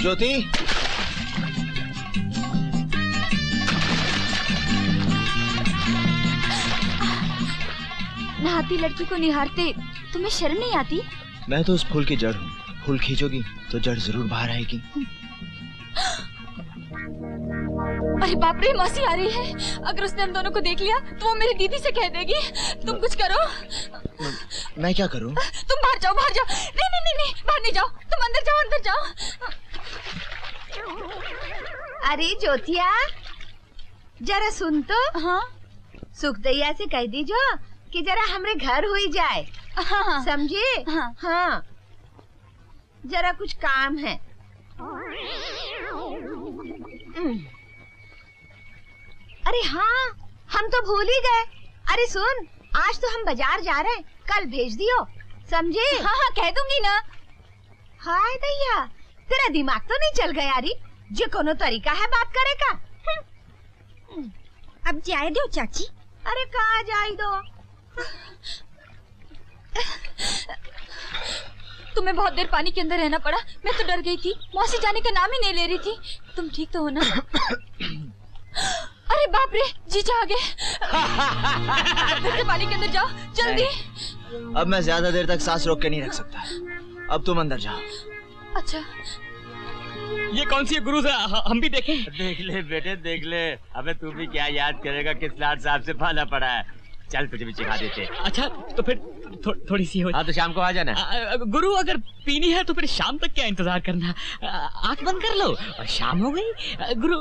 ज्योति, नहाती लड़की को निहारते तुम्हें शर्म नहीं आती? मैं तो उस फूल की जड़ हूँ। फूल खींचोगी तो जड़ जरूर बाहर आएगी। अरे बाप रे, मौसी आ रही है। अगर उसने हम दोनों को देख लिया तो वो मेरी दीदी से कह देगी। तुम कुछ करो। मैं क्या करूँ? तुम बाहर जाओ, बाहर जाओ। नहीं नहीं नहीं नहीं, बाहर नहीं जाओ, तुम अंदर जाओ, अंदर जाओ। अरे ज्योतिया, जरा सुन तो। हाँ सुखदैया से कह दीजो कि जरा हमरे घर हुई जाए। हाँ समझे? हाँ। हाँ, जरा कुछ काम है। अरे हाँ, हम तो भूल ही गए। अरे सुन, आज तो हम बाजार जा रहे हैं, कल भेज दियो, समझे? हाँ हाँ, कह दूंगी ना। हाय दैया, तेरा दिमाग तो नहीं चल गया री? जो कोनो तरीका है बात करे का? अब जाए दो चाची। अरे कहाँ जाए दो? तुम्हें बहुत देर पानी के अंदर रहना पड़ा। मैं तो डर गई थी, मौसी जाने का नाम ही नहीं ले रही थी। तुम ठीक तो हो ना? अरे बाप रे, जीजा आ गए। फिर से पानी के अंदर जाओ, जल्दी। अब मैं ज्यादा देर तक सांस रोक के नहीं रख सकता। अब तुम अंदर जाओ। अच्छा। ये कौन सी गुरु से हम भी देखें? देख ले बेटे, देख ले। अबे तू भी क्या याद करेगा किस लाट साहब से पाला पड़ा है। चल तुझे भी सिखा देते। अच्छा तो फिर थोड़ी सी हो। हाँ तो शाम को आ जाना। गुरु अगर पीनी है तो फिर शाम तक क्या इंतजार करना? आंख बंद कर लो और शाम हो गई। गुरु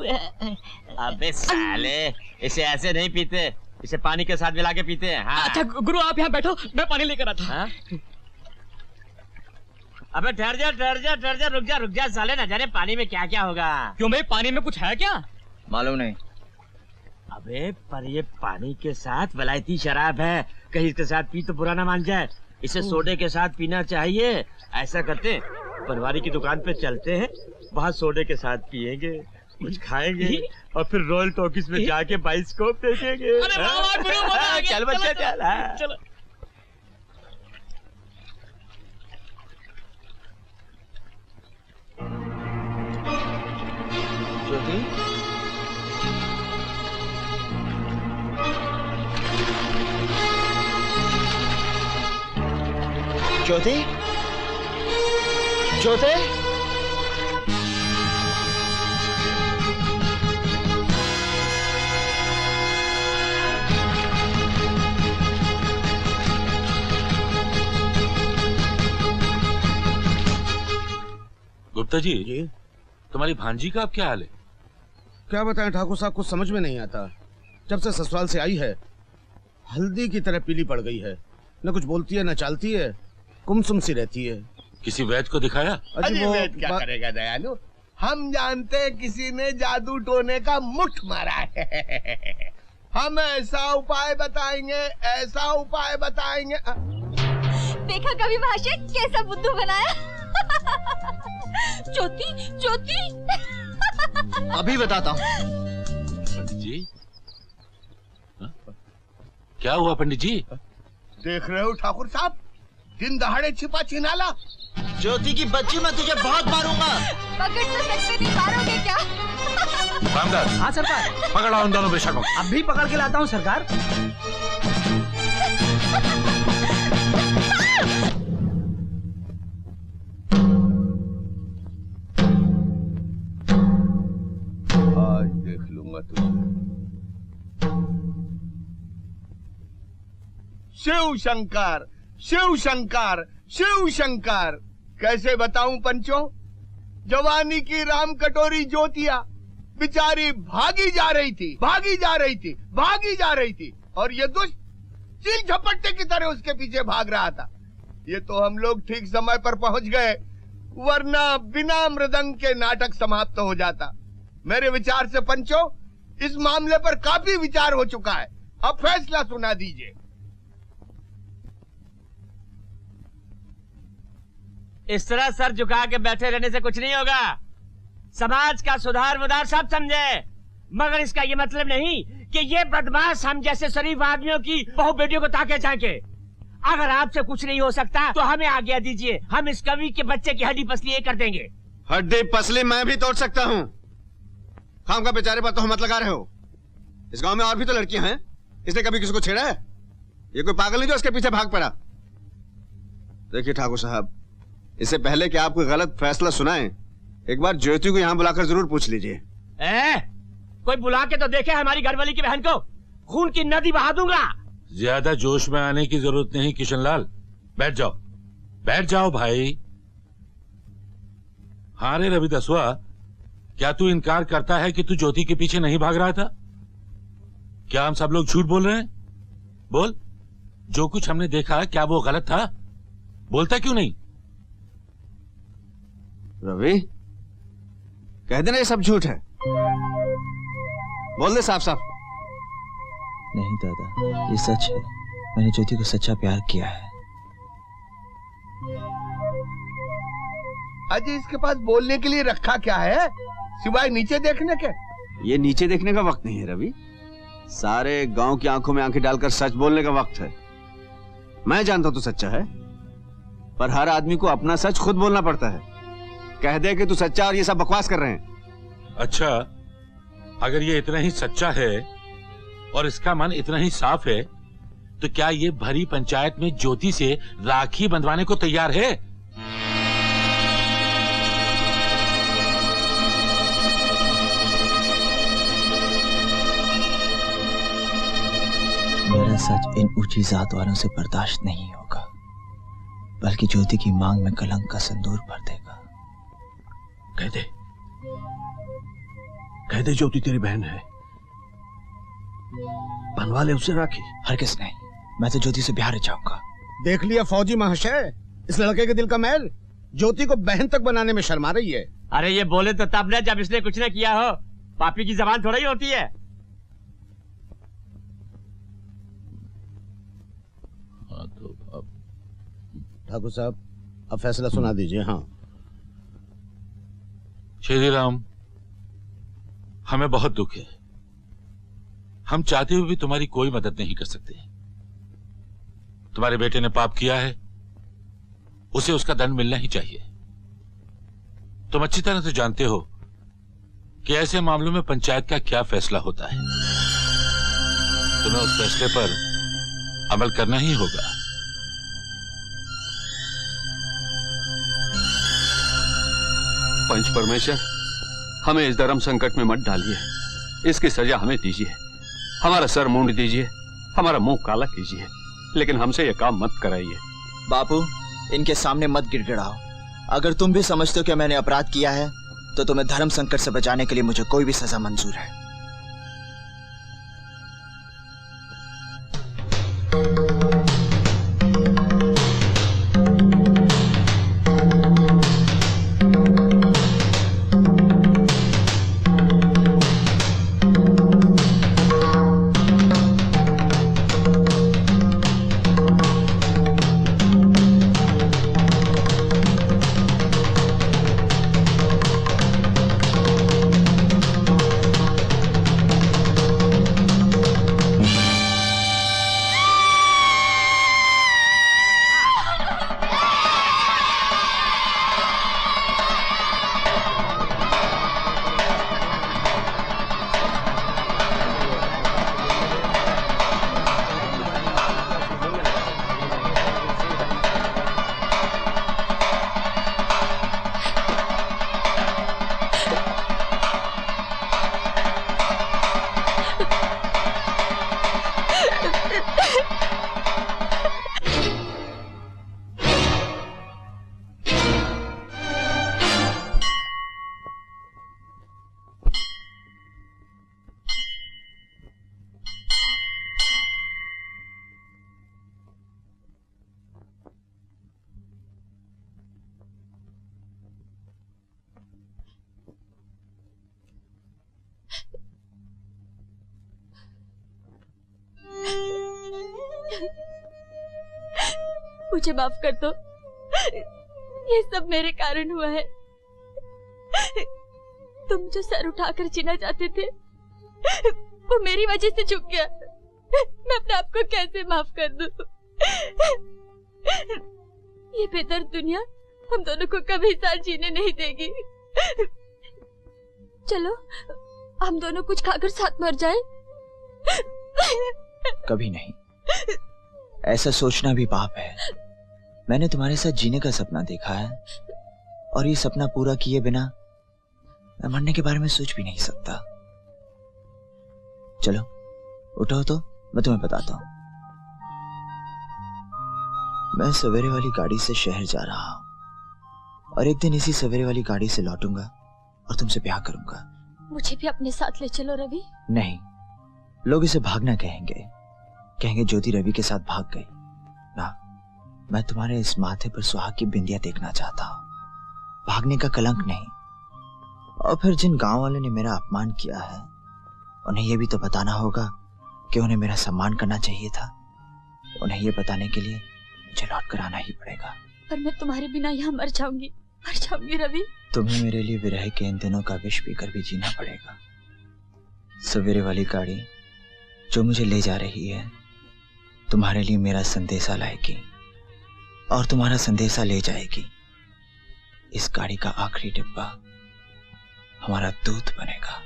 अबे साले, इसे ऐसे नहीं पीते, इसे पानी के साथ मिला के पीते हैं। हाँ। अच्छा गुरु आप यहाँ बैठो, मैं पानी लेकर आता हूँ। हाँ? अबे ठहर जा, ठहर जा, ठहर जा, रुक जा साले, न जाने पानी में क्या क्या होगा। क्यों भाई, पानी में कुछ है क्या? मालूम नहीं। अबे पर ये पानी के साथ वलायती शराब है, कहीं इसके साथ पी तो बुरा ना मान जाए। इसे सोडे के साथ पीना चाहिए। ऐसा करते, पनवारी की दुकान पे चलते हैं, वहाँ सोडे के साथ पियेंगे, कुछ खाएंगे और फिर रॉयल टॉकीज में जाके बाइस्कोप देखेंगे। अरे वाह वाह गुरु, मजा आ गया। चल बच्चा चल। चलो। ज्योति, ज्योति, ज्योति, गुप्ता जी, तुम्हारी भांजी का अब क्या हाल है? क्या बताएं ठाकुर साहब, कुछ समझ में नहीं आता। जब से ससुराल से आई है हल्दी की तरह पीली पड़ गई है। न कुछ बोलती है न चालती है, गुमसुम सी रहती है। किसी वैद्य को दिखाया? अजी वो वैद्य क्या करेगा दयालु, हम जानते हैं किसी ने जादू टोने का मुठ मारा है। हम ऐसा उपाय बताएंगे, ऐसा उपाय बताएंगे। देखा कभी भाषा कैसा बुद्धू बनाया। ज्योति, ज्योति। अभी बताता हूँ। पंडित जी, क्या हुआ पंडित जी? देख रहे हो ठाकुर साहब, दिन दहाड़े छिपा छिनाला। ज्योति की बच्ची, मैं तुझे बहुत मारूंगा। पकड़ तो सकते नहीं, मारोगे क्या? रामदास। हाँ सरकार। पकड़ लाओ उन दोनों बेशकों। अब भी पकड़ के लाता हूँ सरकार। आज देख लूंगा तुझे। शिव शंकर, शिव शंकर, शिव शंकर। कैसे बताऊं पंचो, जवानी की राम कटोरी ज्योतिया बेचारी भागी जा रही थी, भागी जा रही थी, भागी जा रही थी, और ये दुष्ट चील झपट्टे की तरह उसके पीछे भाग रहा था। ये तो हम लोग ठीक समय पर पहुंच गए, वरना बिना मृदंग के नाटक समाप्त हो जाता। मेरे विचार से पंचो, इस मामले पर काफी विचार हो चुका है, अब फैसला सुना दीजिए। इस तरह सर झुका के बैठे रहने से कुछ नहीं होगा। समाज का सुधार मुधार सब समझे, मगर इसका ये मतलब नहीं कि ये बदमाश हम जैसे शरीफ आदमियों की बहु बेटियों को ताके झांके। अगर आपसे कुछ नहीं हो सकता तो हमें आज्ञा दीजिए, हम इस कवि के बच्चे की हड्डी पसली कर देंगे। हड्डी पसली मैं भी तोड़ सकता हूँ। खाम का बेचारे पर तो मत लगा रहे हो। इस गांव में और भी तो लड़कियां हैं, इसने कभी किसी को छेड़ा है? ये कोई पागल नहीं जो इसके पीछे भाग पड़ा। देखिए ठाकुर साहब, इससे पहले कि आप कोई गलत फैसला सुनाएं, एक बार ज्योति को यहाँ बुलाकर जरूर पूछ लीजिए। कोई बुला के तो देखे हमारी घरवाली की बहन को, खून की नदी बहा दूंगा। ज्यादा जोश में आने की जरूरत नहीं किशनलाल, बैठ जाओ, बैठ जाओ भाई। हाँ रे रवि दसवा, क्या तू इनकार करता है कि तू ज्योति के पीछे नहीं भाग रहा था? क्या हम सब लोग झूठ बोल रहे हैं? बोल, जो कुछ हमने देखा क्या वो गलत था? बोलता क्यों नहीं? रवि, कह देना ये सब झूठ है। बोल दे साफ साफ। नहीं दादा, ये सच है। मैंने ज्योति को सच्चा प्यार किया है। अजय, इसके पास बोलने के लिए रखा क्या है सिवाय नीचे देखने के? ये नीचे देखने का वक्त नहीं है रवि, सारे गांव की आंखों में आंखें डालकर सच बोलने का वक्त है। मैं जानता हूं तू सच्चा है, पर हर आदमी को अपना सच खुद बोलना पड़ता है। कह दे कि तू सच्चा और ये सब बकवास कर रहे हैं। अच्छा, अगर ये इतना ही सच्चा है और इसका मन इतना ही साफ है, तो क्या ये भरी पंचायत में ज्योति से राखी बंधवाने को तैयार है? मेरा सच इन ऊंची जात वालों से बर्दाश्त नहीं होगा, बल्कि ज्योति की मांग में कलंक का सिंदूर भर देगा। कह दे ज्योति तेरी बहन है, बनवा ले उससे राखी। हरगिज़ नहीं, मैं तो ज्योति से ब्याह रचाऊंगा। देख लिया फौजी महाशय, इस लड़के के दिल का मैल ज्योति को बहन तक बनाने में शर्मा रही है। अरे ये बोले तो तब न जब इसने कुछ न किया हो, पापी की जबान थोड़ा ही होती है। ठाकुर साहब, अब फैसला सुना दीजिए। हाँ श्री राम, हमें बहुत दुख है। हम चाहते हुए भी तुम्हारी कोई मदद नहीं कर सकते। तुम्हारे बेटे ने पाप किया है, उसे उसका दंड मिलना ही चाहिए। तुम अच्छी तरह से जानते हो कि ऐसे मामलों में पंचायत का क्या फैसला होता है। तुम्हें उस फैसले पर अमल करना ही होगा। पंच परमेश्वर, हमें इस धर्म संकट में मत डालिए, इसकी सजा हमें दीजिए। हमारा सर मूंड दीजिए, हमारा मुंह काला कीजिए, लेकिन हमसे यह काम मत कराइए। बापू, इनके सामने मत गिड़गिड़ाओ। अगर तुम भी समझते हो कि मैंने अपराध किया है, तो तुम्हें धर्म संकट से बचाने के लिए मुझे कोई भी सजा मंजूर है। मुझे माफ कर दो, ये सब मेरे कारण हुआ है। तुम जो सर उठाकर जीना चाहते थे वो मेरी वजह से झुक गया। मैं अपने आप को कैसे माफ कर दूं? ये बेदर्द दुनिया हम दोनों को कभी साथ जीने नहीं देगी। चलो हम दोनों कुछ खाकर साथ मर जाए। कभी नहीं, ऐसा सोचना भी पाप है। मैंने तुम्हारे साथ जीने का सपना देखा है और ये सपना पूरा किए बिना मैं मरने के बारे में सोच भी नहीं सकता। चलो उठो तो मैं तुम्हें बताता हूं। मैं सवेरे वाली गाड़ी से शहर जा रहा हूं और एक दिन इसी सवेरे वाली गाड़ी से लौटूंगा और तुमसे ब्याह करूंगा। मुझे भी अपने साथ ले चलो रवि। नहीं, लोग इसे भागना कहेंगे, कहेंगे ज्योति रवि के साथ भाग गई ना। मैं तुम्हारे इस माथे पर सुहाग की बिंदिया देखना चाहता हूं, भागने का कलंक नहीं। और फिर जिन गांव वालों ने मेरा अपमान किया है उन्हें यह भी तो बताना होगा कि उन्हें मेरा सम्मान करना चाहिए था। उन्हें यह बताने के लिए मुझे लौट कर आना ही पड़ेगा। पर मैं तुम्हारे बिना यहाँ मर जाऊंगी रवि। तुम्हें मेरे लिए विरह के इन दिनों का विष पीकर भी जीना पड़ेगा। सवेरे वाली गाड़ी जो मुझे ले जा रही है तुम्हारे लिए मेरा संदेशा लाएगी और तुम्हारा संदेशा ले जाएगी। इस गाड़ी का आखिरी डिब्बा हमारा दूत बनेगा।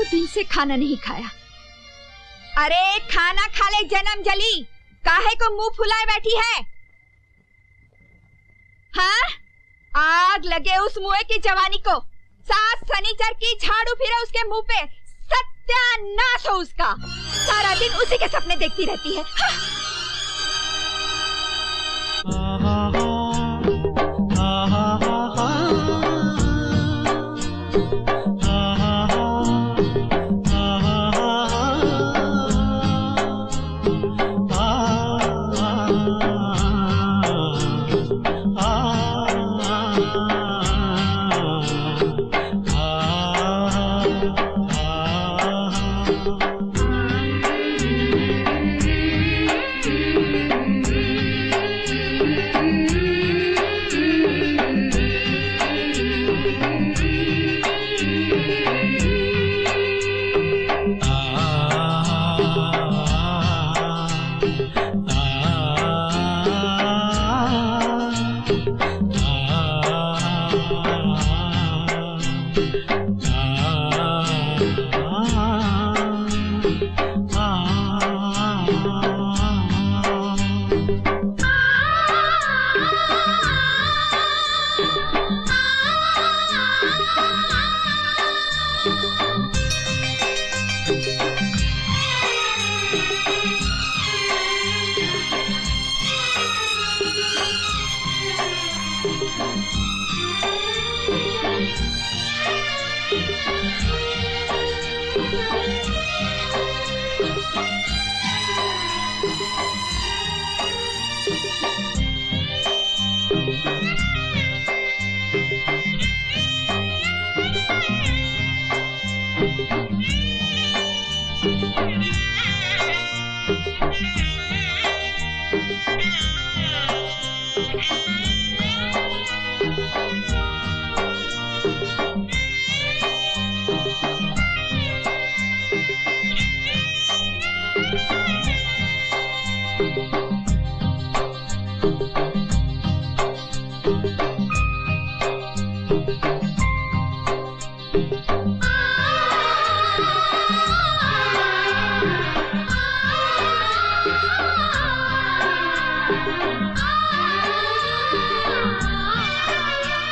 दिन से खाना नहीं खाया। अरे खाना खा ले जन्म जली, काहे को मुंह फुलाए बैठी है? हाँ, आग लगे उस मुए की जवानी को। सात शनिचर की झाड़ू फिरे उसके मुंह पे, सत्यानाश हो उसका। सारा दिन उसी के सपने देखती रहती है।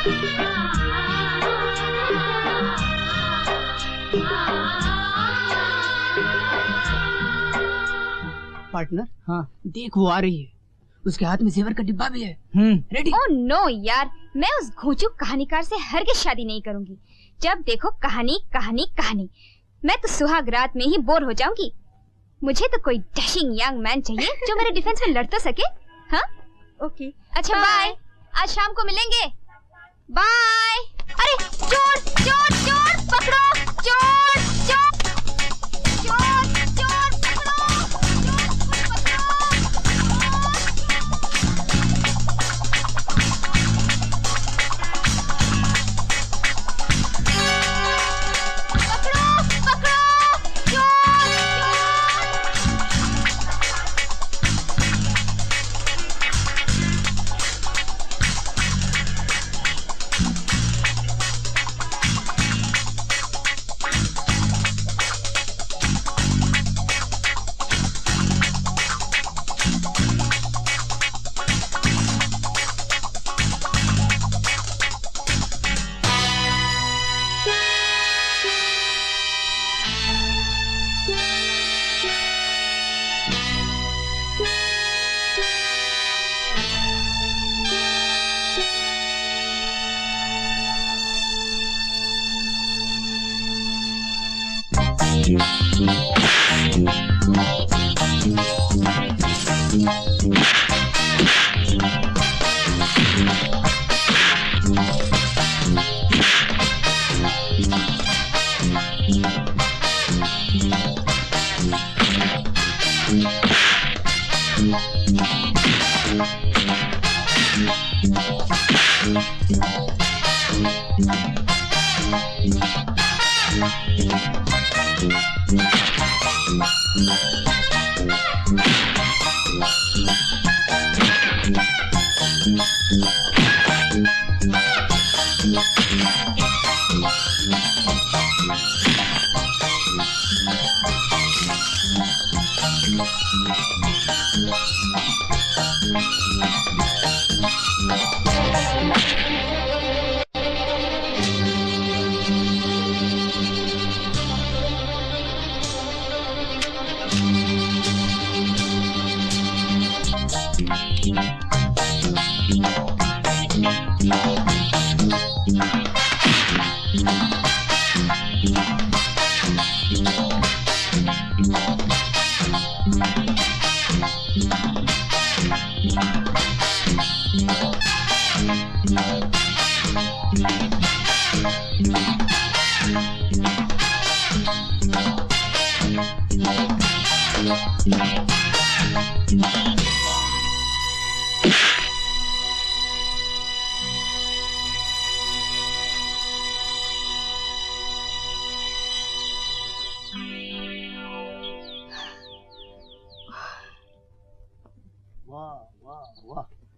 पार्टनर, हाँ देख वो आ रही है, उसके हाथ में जेवर का डिब्बा भी है। रेडी? ओह नो यार, मैं उस घोंचू कहानीकार से हरगिज़ शादी नहीं करूंगी। जब देखो कहानी कहानी कहानी, मैं तो सुहाग रात में ही बोर हो जाऊंगी। मुझे तो कोई डैशिंग यंग मैन चाहिए जो मेरे डिफेंस में लड़ तो सके। हाँ ओके, अच्छा बाय, आज शाम को मिलेंगे, बाय। अरे चोर चोर चोर पकड़ो, चोर चोर चोर चोर पकड़ो,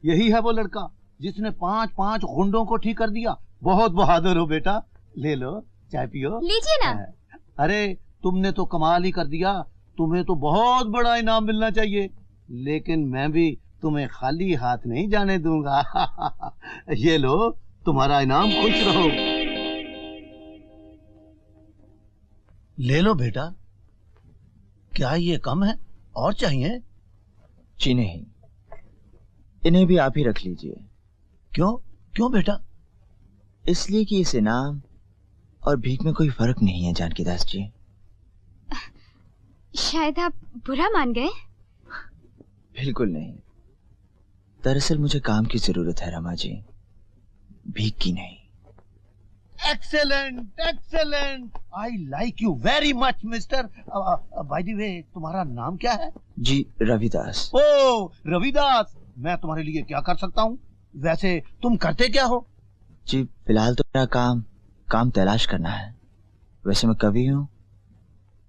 यही है वो लड़का जिसने 5-5 गुंडों को ठीक कर दिया। बहुत बहादुर हो बेटा, ले लो चाय पियो। लीजिए ना। अरे तुमने तो कमाल ही कर दिया, तुम्हें तो बहुत बड़ा इनाम मिलना चाहिए, लेकिन मैं भी तुम्हें खाली हाथ नहीं जाने दूंगा। ये लो तुम्हारा इनाम, खुश रहो। ले लो बेटा। क्या ये कम है, और चाहिए? जी नहीं, इन्हें भी आप ही रख लीजिए। क्यों क्यों बेटा? इसलिए कि इस इनाम और भीख में कोई फर्क नहीं है जानकी दास जी। शायद आप बुरा मान गए। बिल्कुल नहीं, दरअसल मुझे काम की जरूरत है रमा जी, भीख की नहीं। Excellent excellent, I like you very much mister. By the way तुम्हारा नाम क्या है? जी रविदास। ओ रविदास, मैं तुम्हारे लिए क्या कर सकता हूँ? वैसे तुम करते क्या हो? जी फिलहाल तो मेरा काम तलाश करना है। वैसे मैं कवि हूँ,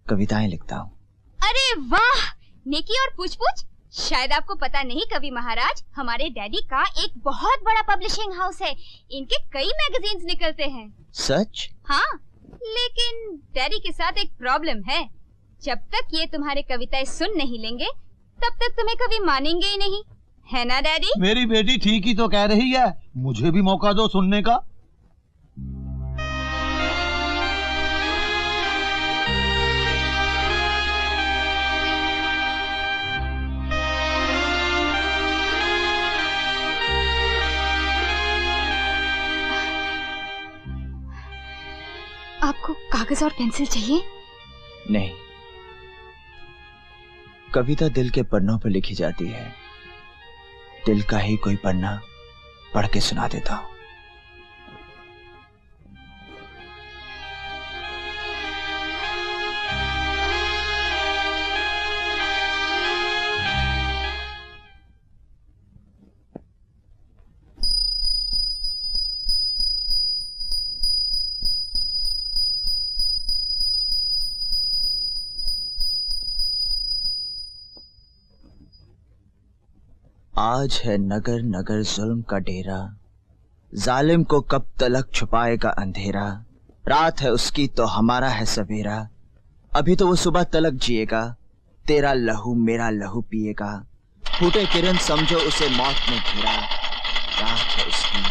कविताएं लिखता हूँ। अरे वाह, नेकी और पूछ-पूछ। शायद आपको पता नहीं कवि महाराज, हमारे डैडी का एक बहुत बड़ा पब्लिशिंग हाउस है, इनके कई मैगजीन्स निकलते हैं। सच? हाँ, लेकिन डैडी के साथ एक प्रॉब्लम है। जब तक ये तुम्हारे कविताएं सुन नहीं लेंगे, तब तक तुम्हें कभी मानेंगे ही नहीं, है ना डैडी? मेरी बेटी ठीक ही तो कह रही है, मुझे भी मौका दो सुनने का। आपको कागज और पेंसिल चाहिए? नहीं, कविता दिल के पन्नों पर लिखी जाती है। दिल का ही कोई पन्ना पढ़ के सुना देता हूं। आज है नगर नगर जुल्म का डेरा, जालिम को कब तलक छुपाएगा अंधेरा। रात है उसकी तो हमारा है सवेरा, अभी तो वो सुबह तलक जिएगा। तेरा लहू मेरा लहू पिएगा, फूटे किरण समझो उसे मौत ने घेरा। रात है उसकी